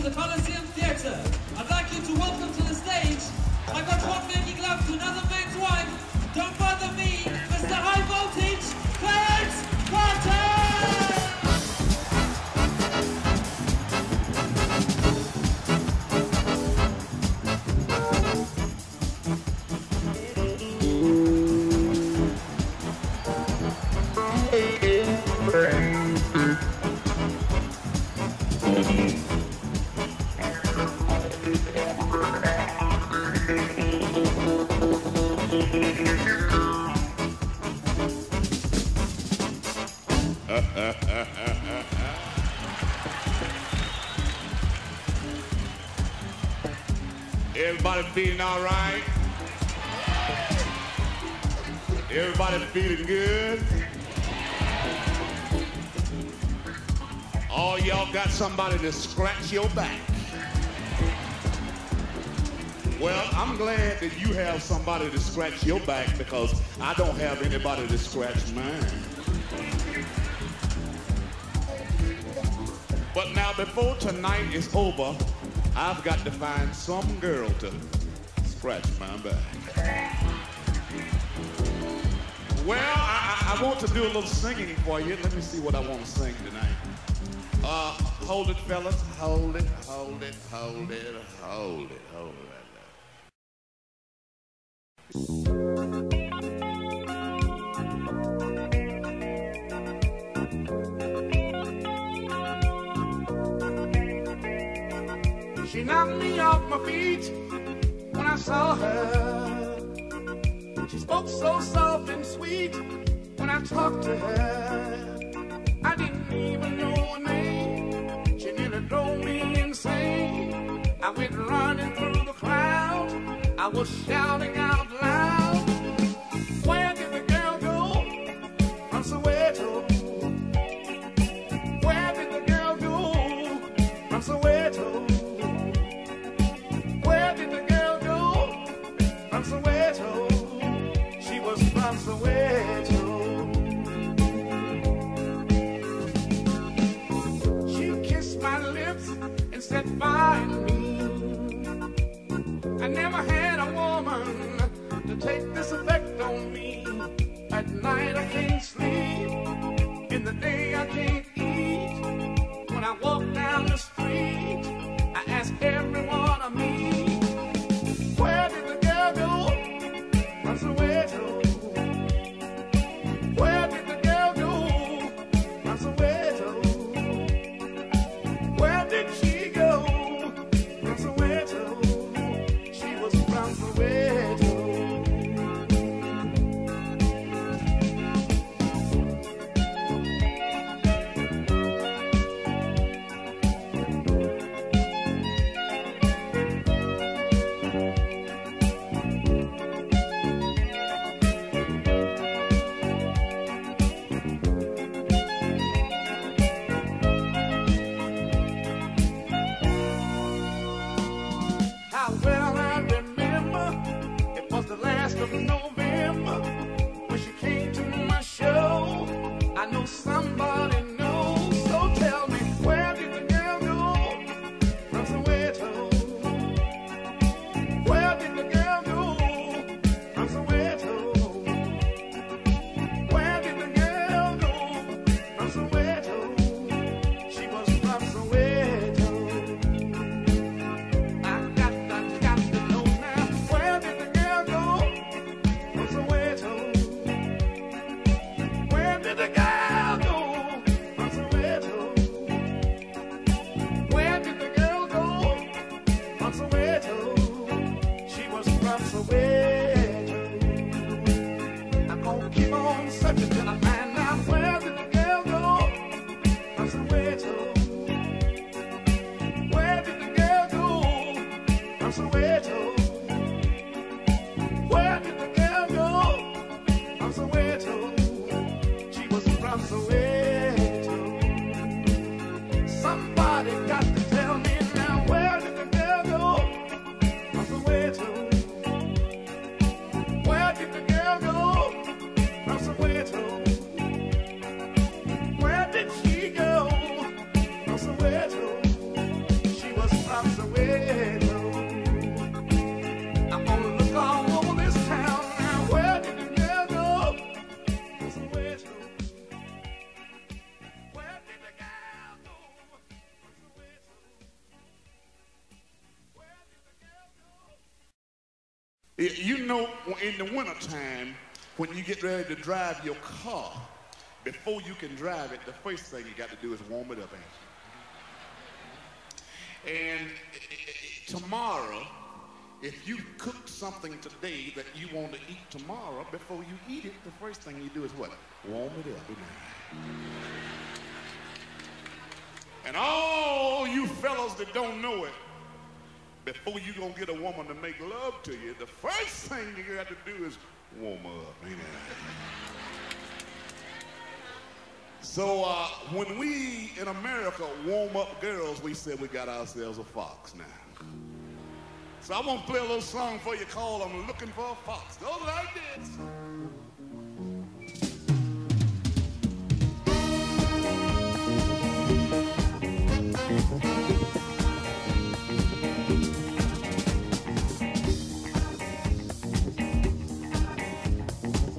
the Coliseum Theatre. I'd like you to welcome to the stage, I got one making love to another man's wife. Don't bother me, Mr. High Voltage, Clarence Carter! Everybody feeling all right? Everybody feeling good? All y'all got somebody to scratch your back. Well, I'm glad that you have somebody to scratch your back because I don't have anybody to scratch mine. But now, before tonight is over, I've got to find some girl to scratch my back. Well, I want to do a little singing for you. Let me see what I want to sing tonight. Hold it, fellas. Hold it, hold it, hold it, hold it, hold it. She knocked me off my feet when I saw her. She spoke so soft and sweet when I talked to her. I didn't even know her name. She nearly drove me insane. I went running through the crowd. I was shouting out loud. Where did the girl go from Soweto? Where did the girl go from Soweto? Where did the girl go from Soweto? She was from Soweto. She kissed my lips and said, find me. I never had a woman to take this effect on me. At night I can't sleep, in the day I can't eat. When I walk down the street, I ask everyone I meet, where did the girl go from Soweto? Where did the girl go from Soweto? Where did she go from Soweto? She was from Soweto. How well I remember, it was the last of November when she came to my show. I know somebody knows, so tell me, where did the girl go from Soweto? Where did the girl go from Soweto? Where did the girl go from Soweto? She was from Soweto. I got to know now, where did the girl go from Soweto? Where did the girl go from Soweto? Where did the girl go from Soweto? She was from Soweto. I'm gonna keep on searching till I find out, where did the girl go from Soweto? Where did the girl go from Soweto? Where did the girl go from Soweto? She was from Soweto. Somebody got to tell me now, where did the girl go from Soweto? Where did the girl go from Soweto? Where did she go from Soweto? She was You know, in the wintertime, when you get ready to drive your car, before you can drive it, the first thing you got to do is warm it up, ain't you? And tomorrow, if you cook something today that you want to eat tomorrow, before you eat it, the first thing you do is what? Warm it up. And all you fellas that don't know it, before you gonna get a woman to make love to you, the first thing you got to do is warm up, ain't it? So when we in America warm up girls, we said we got ourselves a fox now. So I'm gonna play a little song for you called "I'm Looking for a Fox." Goes like this.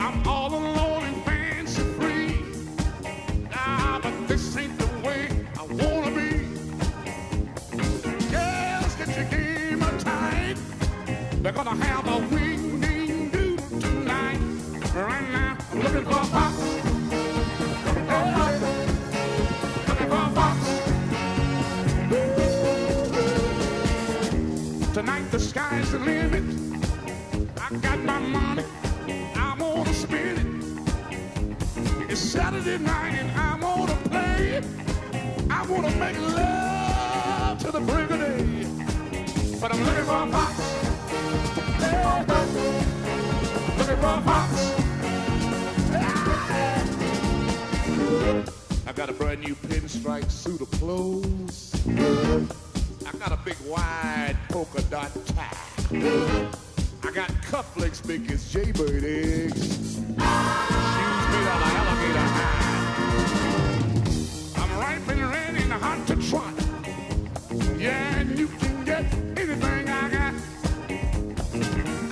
I'm all alone and fancy free. But this ain't the way I wanna be. Girls, get your game tight. They're gonna have a wing-ding-doo tonight. Right now, I'm looking for a fox. Looking for a fox. Tonight the sky's the limit. I got my money. I'm gonna spend it. It's Saturday night and I'm gonna play. I wanna make love to the break of day. But I'm looking for a fox. Looking for a fox. I got a brand new pinstripe suit of clothes. I got a big wide polka dot tie. I got cufflinks big as jaybird eggs. Shoes made out of alligator hide. I'm ripe and ready and hot to trot. Yeah, and you can get anything I got.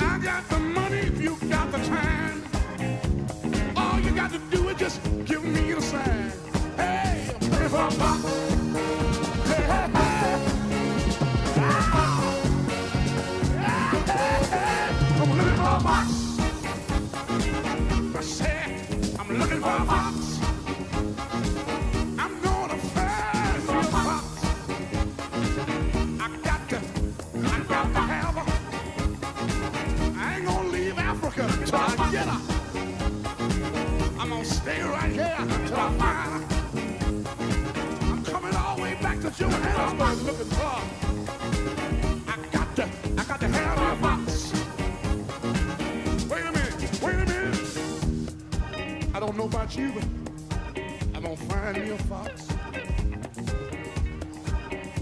I got the money if you got the time. All you got to do is just give me the sign. Hey, I'm looking for a fox. Hey, hey, hey. I'm looking for a fox. I said, I'm looking for a fox. I'm gonna find me a fox. I got to have her. I ain't gonna leave Africa till I get her. I'm gonna stay right here until I find her. I'm coming all the way back to Johannesburg looking for her. I got to have my fox. Wait a minute. I don't know about you, but I'm gonna find me a fox.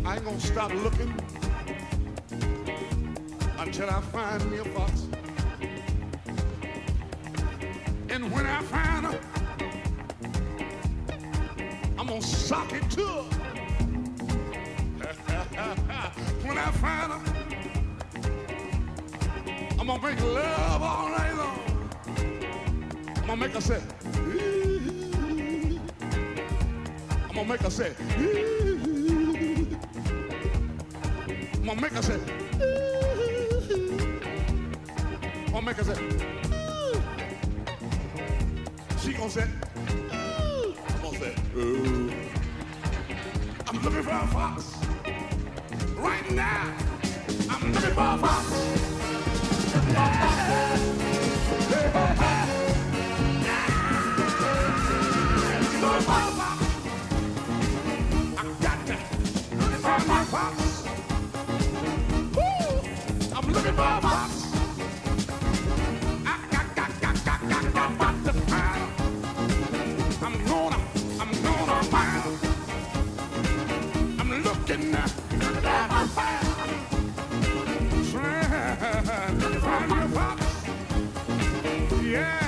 I ain't gonna stop looking until I find me a fox. And when I find her, I'm gonna sock it to her. When I find her, I'm gonna make love all night long. I'm gonna make her say, ooh. I'm gonna make her say, ooh. I'm gonna make her say, ooh. I'm gonna make her say, ooh. She gonna say, ooh. I'm gonna say, ooh. I'm looking for a fox. Right now, I'm looking for a fox. I got to find my fox. Woo! I'm looking for a fox. I got to find her. I'm gonna find her. I'm looking at my find me a fox. Yeah.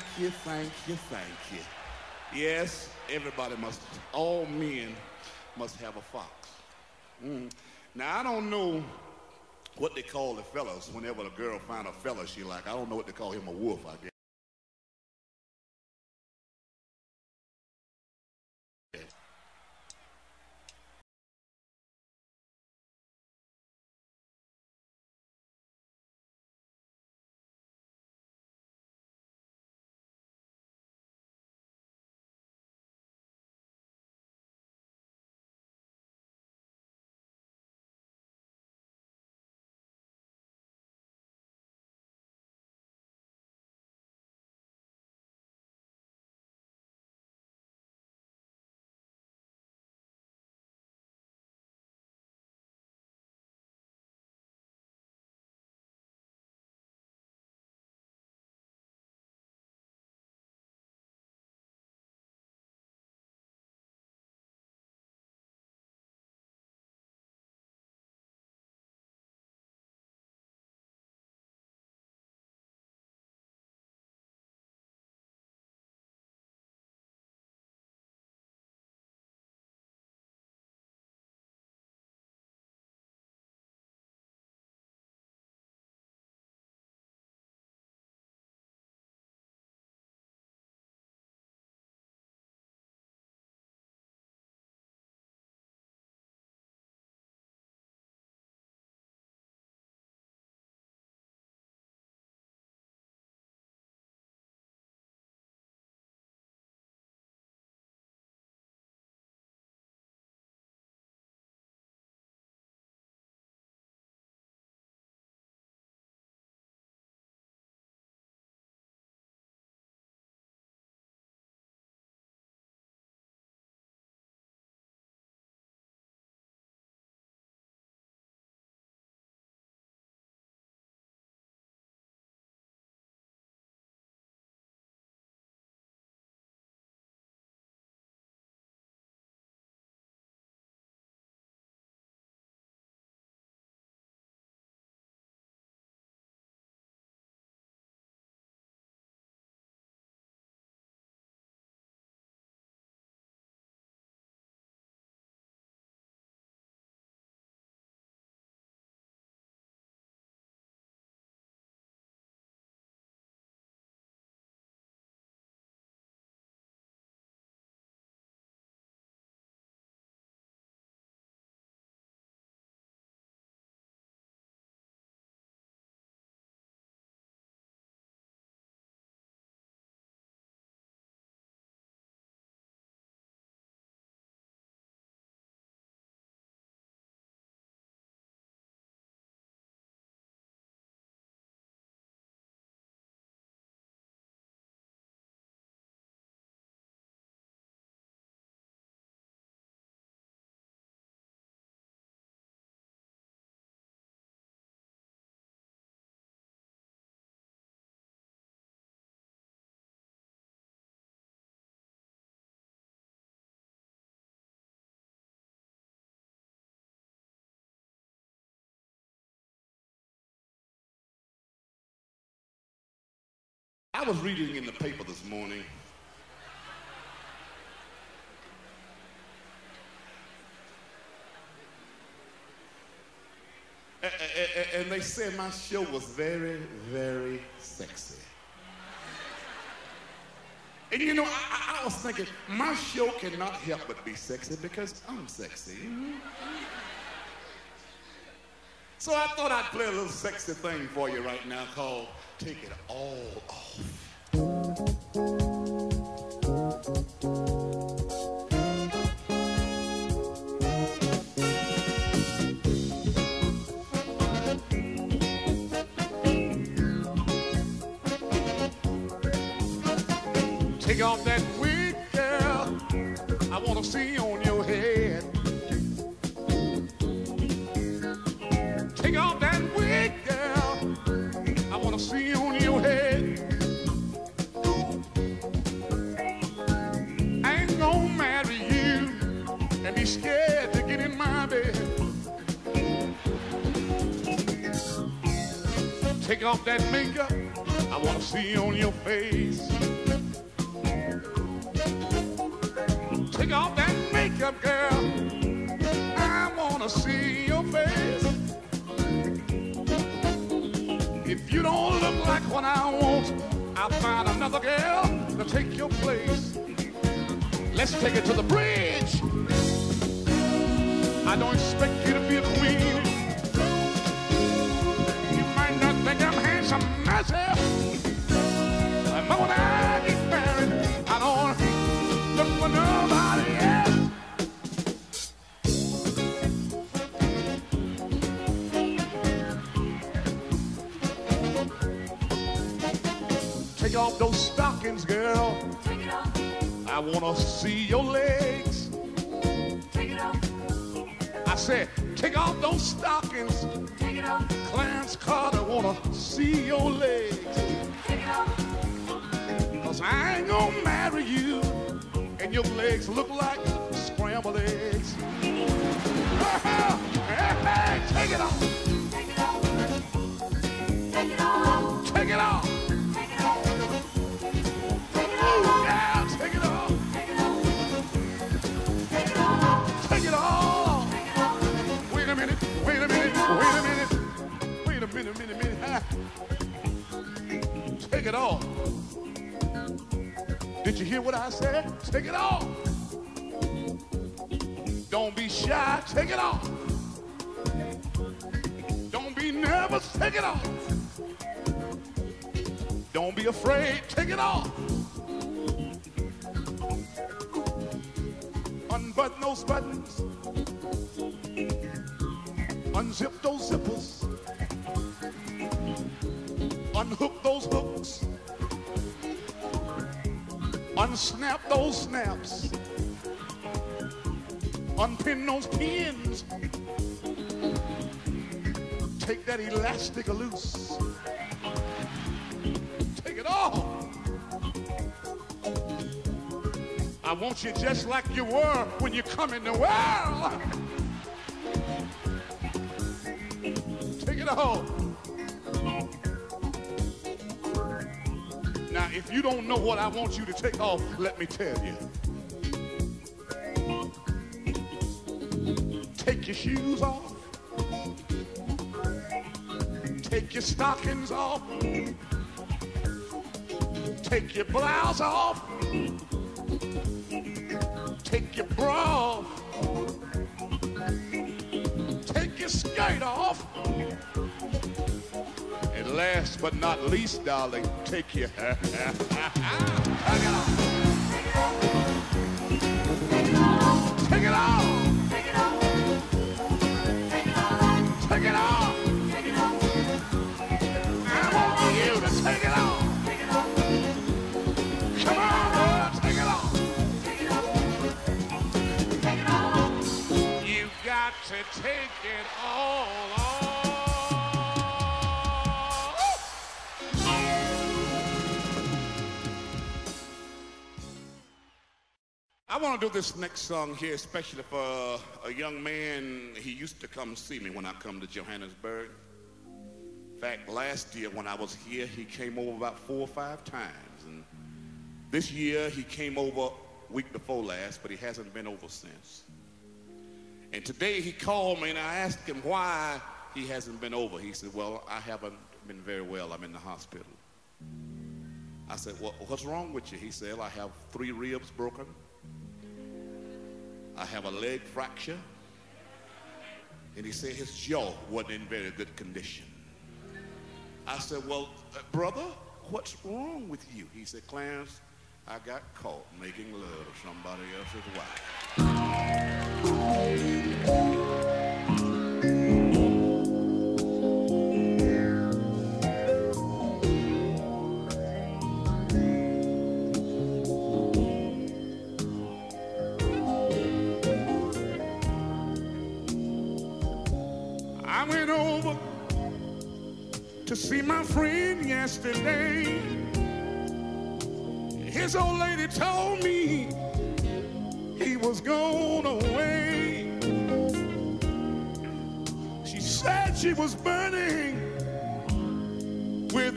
Thank you. Yes, everybody must, all men must have a fox. Now, I don't know what they call the fellas whenever a girl find a fella she like. I don't know what they call him, a wolf, I guess. I was reading in the paper this morning and they said my show was very, very sexy. And you know, I was thinking, my show cannot help but be sexy because I'm sexy. So I thought I'd play a little sexy thing for you right now called Take It All Off. Take off that wig, girl, I want to see on your head. Take off that wig, girl, I want to see on your head. I ain't gonna marry you and be scared to get in my bed. Take off that makeup, I want to see on your face. Take off that makeup, girl, I wanna see your face. If you don't look like what I want, I'll find another girl to take your place. Let's take it to the bridge. I don't expect you to be a queen. You might not think I'm handsome myself. But when I get married, I don't look for nobody else. Take off those stockings, girl. Take it off. I wanna see your legs. Take it off. I said, take off those stockings. Take it off. Clarence Carter wanna see your legs. Take it off. 'Cause I ain't gonna marry you and your legs look like scrambled eggs. Hey, take it off. Take it off. Take it off. Take it off. Take it off. Take it Ooh, off. yeah, take it off. Take it off. Take it off. Take it off. Take it off. Wait a minute, wait a minute, wait a minute. Wait a minute. Take it off. Did you hear what I said? Take it off. Don't be shy, take it off. Don't be nervous, take it off. Don't be afraid, take it off. Unbutton those buttons. Unzip those zippers. Unhook those hooks. Unsnap those snaps. Unpin those pins. Take that elastic loose. Take it off. I want you just like you were when you come in the world. Take it off. Now, if you don't know what I want you to take off, let me tell you. Take your shoes off. Take your stockings off. Take your blouse off. Take your bra off. Take your skirt off. And last but not least, darling, take your take it off. Take it off. Take it off. Take it off. Take it off. I want you to take it off. Take it off. Come on, girl, take it off. Take it off. Take it off. You got to take it all off. I want to do this next song here, especially for a young man. He used to come see me when I come to Johannesburg. In fact, last year when I was here, he came over about 4 or 5 times. And this year, he came over week before last, but he hasn't been over since. And today he called me and I asked him why he hasn't been over. He said, well, I haven't been very well. I'm in the hospital. I said, well, what's wrong with you? He said, I have 3 ribs broken. I have a leg fracture. And he said his jaw wasn't in very good condition. I said, well, brother, what's wrong with you? He said, Clarence, I got caught making love to somebody else's wife. I went over to see my friend yesterday. His old lady told me he was gone away. She said she was burning with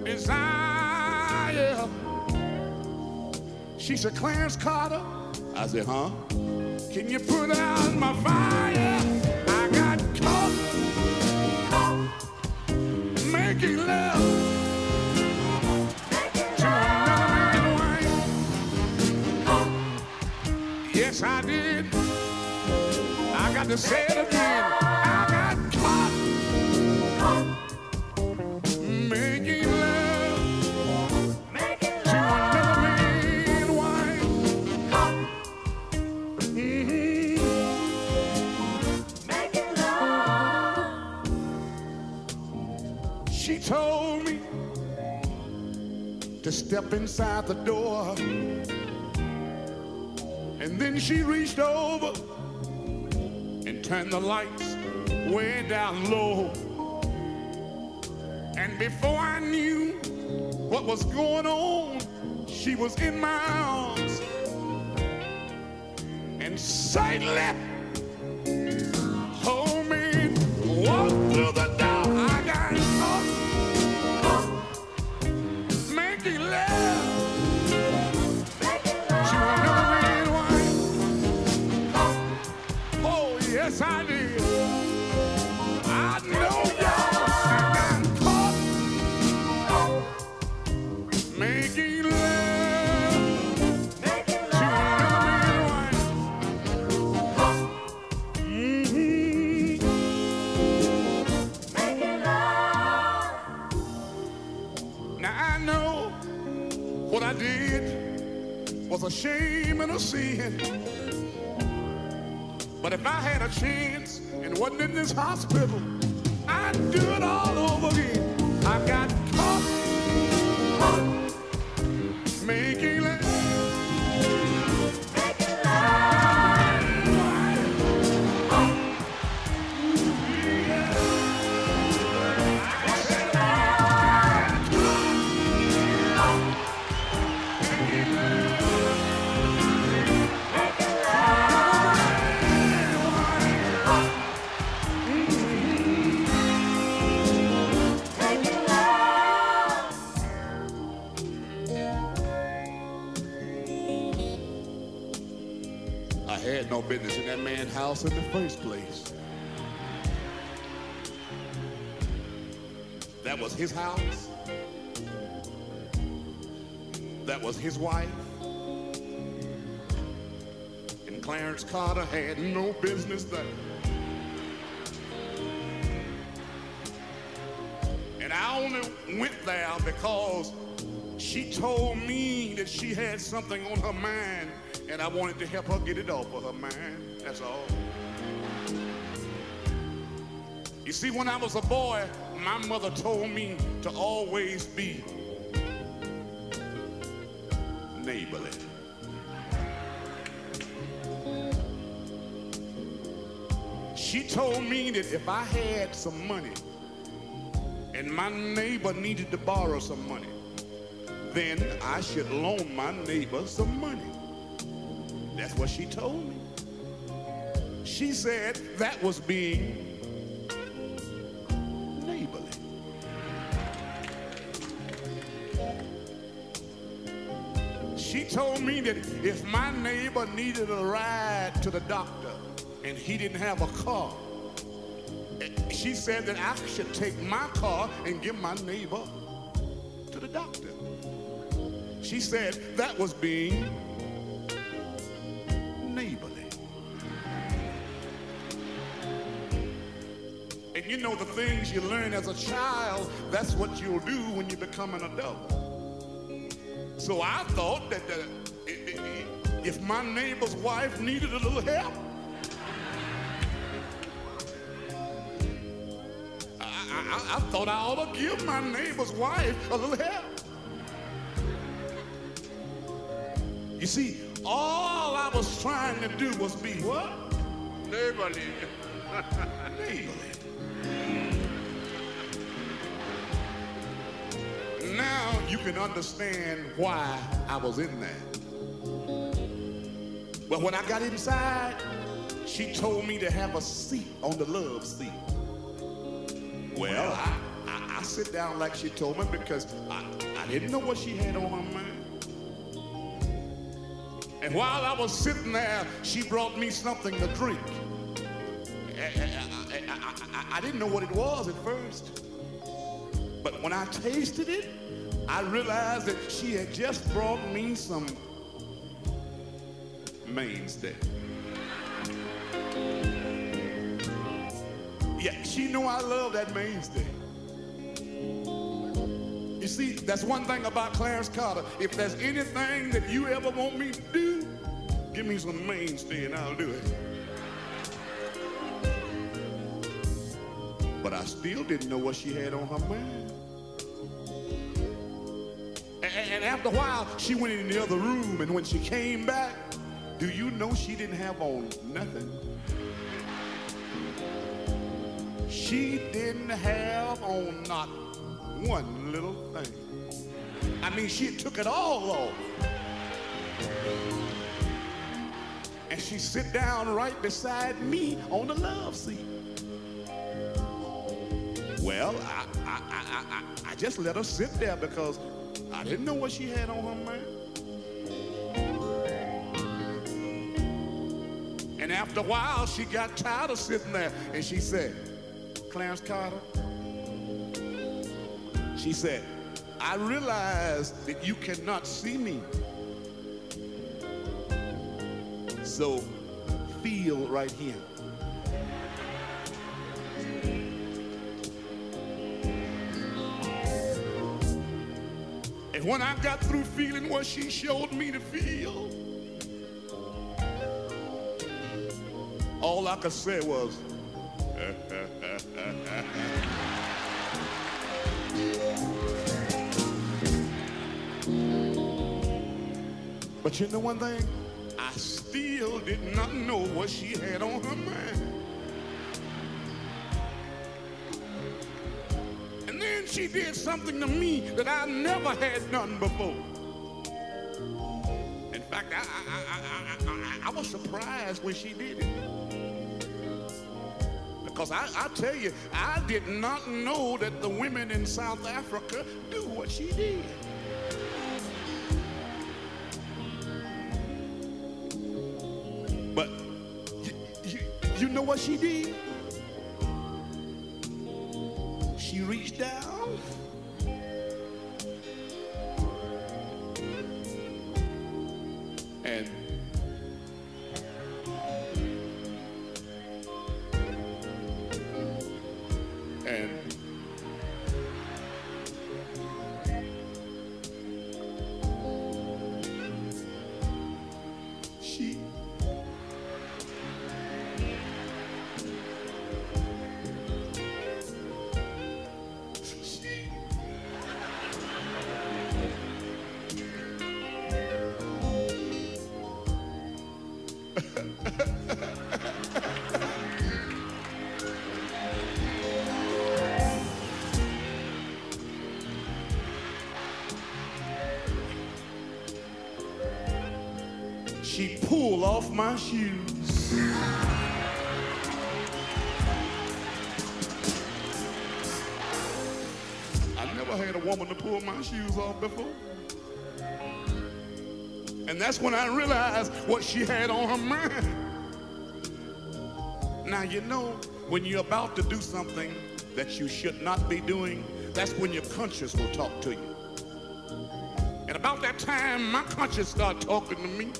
desire. She said, Clarence Carter. I said, huh? Can you put out my fire? I got caught making making love to another man's wife. Yes, I did. I got to say it again. I got caught making love to another man's wife. She told me to step inside the door, and then she reached over and turned the lights way down low. And before I knew what was going on, she was in my arms, and suddenly, hold me, walk through the door. I got up, making love to another man's wife. Oh, yes, I did. I know y'all got caught making love to another man's wife. Now I know what I did was a shame and a sin. But if I had a chance and wasn't in this hospital, I'd do it all over again. I got caught making love. I had no business in that man's house in the first place. That was his house. That was his wife. And Clarence Carter had no business there. And I only went there because she told me that she had something on her mind, and I wanted to help her get it off of her mind. That's all. You see, when I was a boy, my mother told me to always be neighborly. She told me that if I had some money and my neighbor needed to borrow some money, then I should loan my neighbor some money. That's what she told me. She said that was being neighborly. She told me that if my neighbor needed a ride to the doctor and he didn't have a car, she said that I should take my car and give my neighbor to the doctor. She said that was being neighborly. And you know, the things you learn as a child, that's what you'll do when you become an adult. So I thought that if my neighbor's wife needed a little help, I thought I ought to give my neighbor's wife a little help. You see, all I was trying to do was be what? Neighborly. Neighborly. Now you can understand why I was in there. But when I got inside, she told me to have a seat on the love seat. Well, I sit down like she told me because I didn't know what she had on her mind. And while I was sitting there, she brought me something to drink. I didn't know what it was at first. But when I tasted it, I realized that she had just brought me some mainstay. Yeah, she knew I love that mainstay. You see, that's one thing about Clarence Carter. If there's anything that you ever want me to do, give me some mainstay and I'll do it. But I still didn't know what she had on her mind. And after a while, she went in the other room, and when she came back, do you know she didn't have on nothing? She didn't have on not one little thing. I mean, she took it all off. And she sit down right beside me on the love seat. Well, I just let her sit there because I didn't know what she had on her mind. And after a while, she got tired of sitting there, and she said, Clarence Carter, she said, I realize that you cannot see me. So feel right here. And when I got through feeling what she showed me to feel, all I could say was, but you know one thing? I still did not know what she had on her mind. And then she did something to me that I never had done before. In fact, I was surprised when she did it. Because I tell you, I did not know that the women in South Africa do what she did. But you know what she did? She reached down and she pulled off my shoes. I never had a woman to pull my shoes off before. And that's when I realized what she had on her mind. Now, you know, when you're about to do something that you should not be doing, that's when your conscience will talk to you. And about that time, my conscience started talking to me.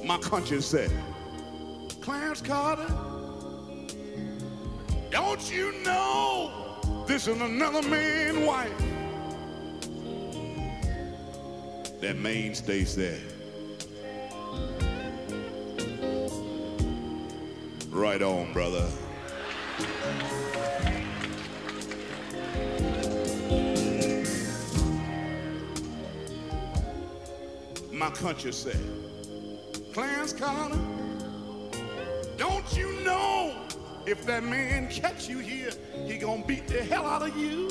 My conscience said, Clarence Carter, don't you know this is another man's wife? That mainstay said, right on, brother. My conscience said, Clarence Carter, don't you know if that man catch you here, he gonna beat the hell out of you?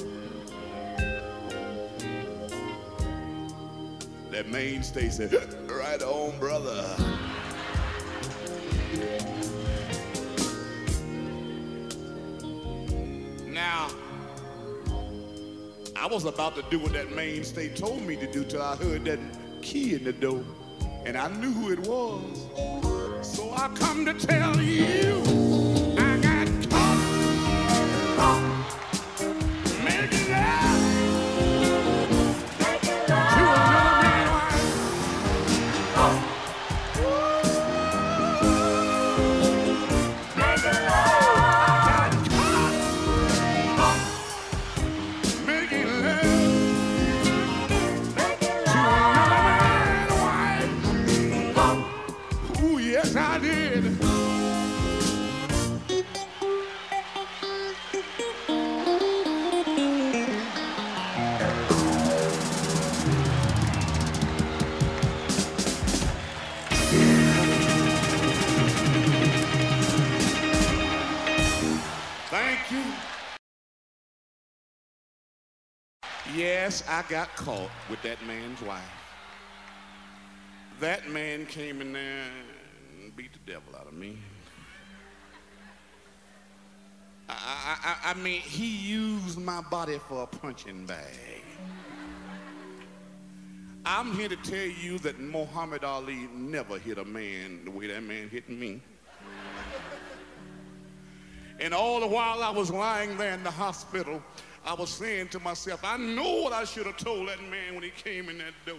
That mainstay said, right on, brother. Now, I was about to do what that mainstay told me to do till I heard that key in the door. And I knew who it was. So I come to tell you, I got caught. Yes, I got caught with that man's wife. That man came in there and beat the devil out of me. I mean, he used my body for a punching bag. I'm here to tell you that Muhammad Ali never hit a man the way that man hit me. And all the while I was lying there in the hospital, I was saying to myself, I know what I should have told that man when he came in that door.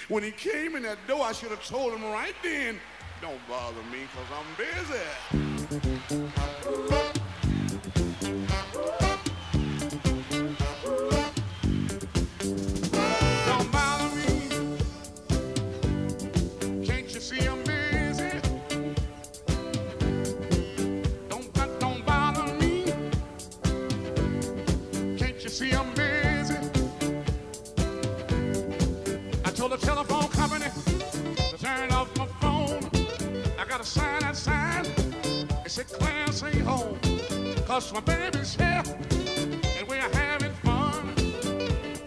When he came in that door, I should have told him right then, don't bother me because I'm busy. Don't bother me. Can't you see I'm busy? Don't bother me. Can't you see I'm busy? I told the telephone company to turn off my phone. I got a sign outside. It said Clarence ain't home. Cause my baby's here and we're having fun.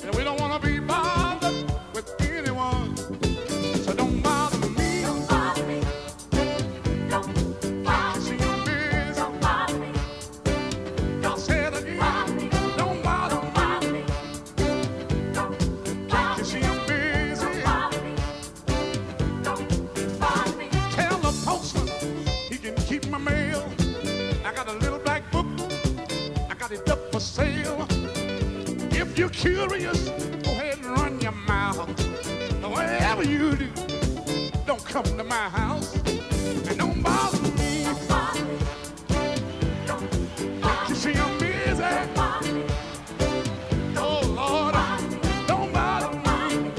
And we don't wanna be bothered with anyone. So don't bother me. Don't bother me. Don't bother me. See I'm busy. Don't bother me. I'll say it again. Bother me. Don't bother Don't me. bother me. Don't bother You me. see I'm busy. Don't bother me. Don't bother me. Tell the postman he can keep my mail. I got a little black book. I got it up for sale. If you're curious, go ahead and run your mouth. Whatever you do, don't come to my house. And don't bother me. Don't bother me. Don't You bother me. see I'm busy. Don't bother me. Oh Lord, don't bother me.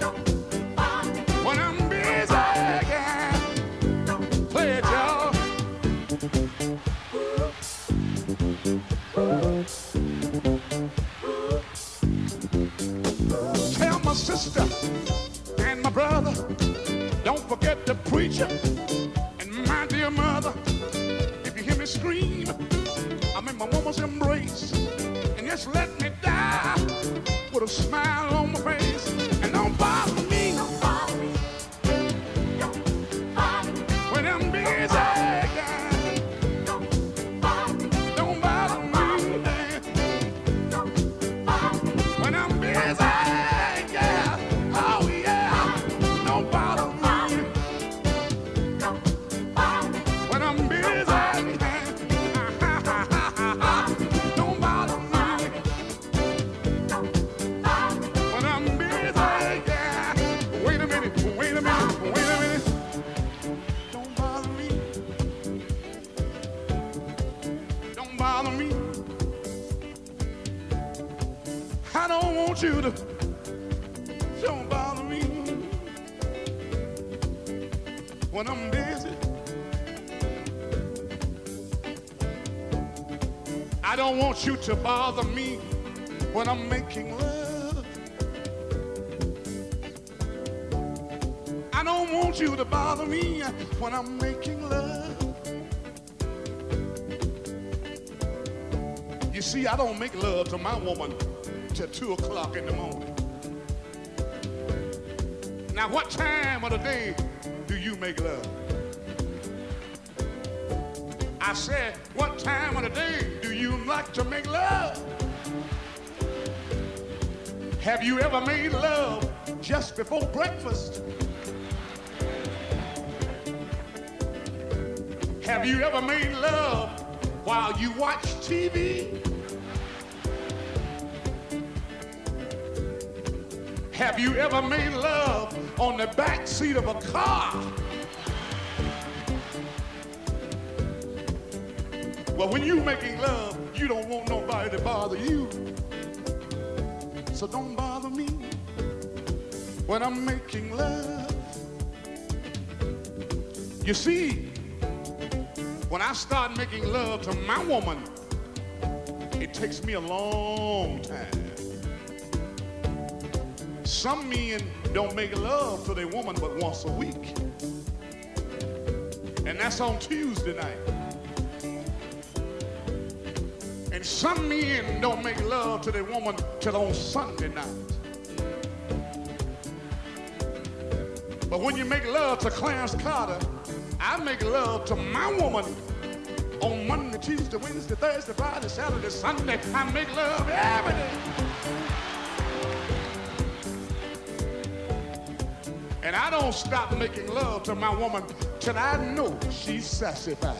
Don't bother me. When I'm busy, yeah. Play it, y'all. Tell my sister and my brother, don't forget the preacher and my dear mother. If you hear me scream, I'm in my woman's embrace. And just let me die with a smile on my face. And don't bother me Don't bother me. Don't bother me. when I'm busy. Yeah. Don't bother me. Don't bother me Don't bother me. when I'm busy. Yeah. Oh yeah. Don't bother me Don't bother me. when I'm busy. Don't bother me Don't bother me. when I'm busy. Yeah. Wait a minute. Wait a minute. Wait a minute. Don't bother me. Don't bother me. I don't want you to. Don't bother me when I'm busy. I don't want you to bother me when I'm making love. I don't want you to bother me when I'm making love. You see, I don't make love to my woman till 2 o'clock in the morning. Now, what time of the day do you make love? I said, what time of the day do you like to make love? Have you ever made love just before breakfast? Have you ever made love while you watch TV? Have you ever made love on the back seat of a car? Well, when you making love, you don't want nobody to bother you. So don't bother me when I'm making love. You see, when I start making love to my woman, it takes me a long time. Some men don't make love to their woman but once a week. And that's on Tuesday night. And some men don't make love to their woman till on Sunday night. But when you make love to Clarence Carter, I make love to my woman on Monday, Tuesday, Wednesday, Thursday, Friday, Saturday, Sunday. I make love every day. And I don't stop making love to my woman till I know she's satisfied.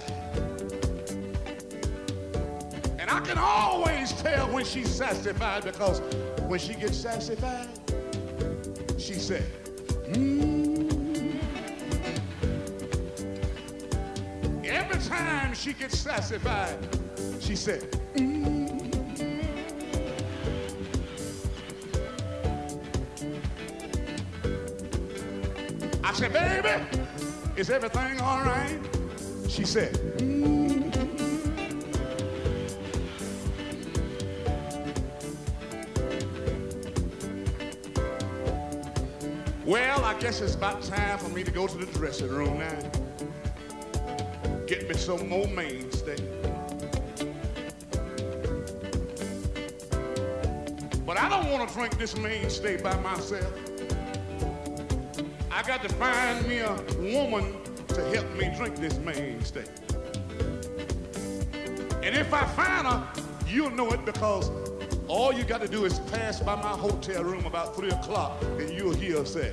And I can always tell when she's satisfied, because when she gets satisfied, she said, Every time she gets satisfied, she said, I said, baby, is everything all right? She said, Well, I guess it's about time for me to go to the dressing room now. Get me some more mainstay. But I don't want to drink this mainstay by myself. I got to find me a woman to help me drink this mainstay. And if I find her, you'll know it, because all you got to do is pass by my hotel room about 3 o'clock and you'll hear her say,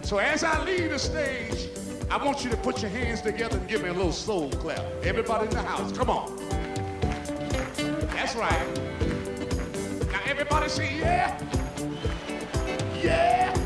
So as I leave the stage, I want you to put your hands together and give me a little soul clap. Everybody in the house, come on. That's right. Now everybody say, yeah. Yeah.